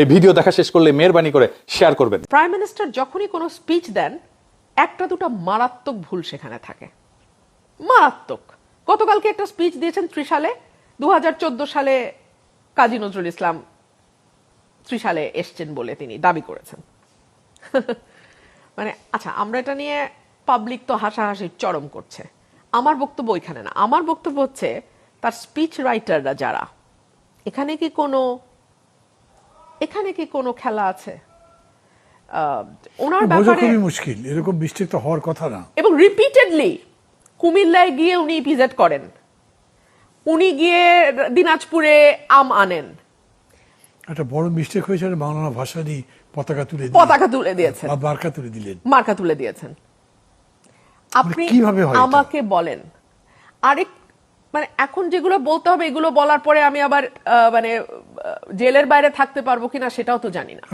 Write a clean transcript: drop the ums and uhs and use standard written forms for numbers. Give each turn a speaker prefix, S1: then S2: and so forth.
S1: এই ভিডিও দেখা শেষ করলে মেহেরবানি করে শেয়ার করবেন।
S2: প্রাইম মিনিস্টার যখনই কোনো স্পিচ দেন একটা দুটো মারাত্মক ভুল সেখানে থাকে, মারাত্মক। গতকালকে একটা স্পিচ দিয়েছেন ত্রিশালে, 2014 সালে কাজী নজরুল ইসলাম ত্রিশালে এসছেন বলে তিনি দাবি করেছেন। মানে আচ্ছা, আমরা এটা নিয়ে পাবলিক তো হাসাহাসি চরম করছে। আমার বক্তব্য ওইখানে না, আমার বক্তব্য হচ্ছে তার স্পিচ রাইটাররা যারা, এখানে কি কোনো খেলা আছে? ওনার ব্যাপারে
S3: খুবই মুশকিল, এরকম মিস্টেক তো হওয়ার কথা না।
S2: এবং রিপিটেডলি কুমিল্লায় গিয়ে উনি ভিজিট করেন, উনি গিয়ে দিনাজপুরে আম আনেন।
S3: একটা বড় মিস্টেক হয়েছে, বাংলা ভাষা নিয়ে পতাকা তুলে
S2: দিয়েছেন, মার্কা তুলে দিয়েছেন। আপনি
S3: কিভাবে হয়
S2: আমাকে বলেন, আরেক মানে এখন যেগুলো বলতে হবে এগুলো বলার পরে আমি আবার মানে জেলের বাইরে থাকতে পারবো কিনা সেটাও তো জানি না।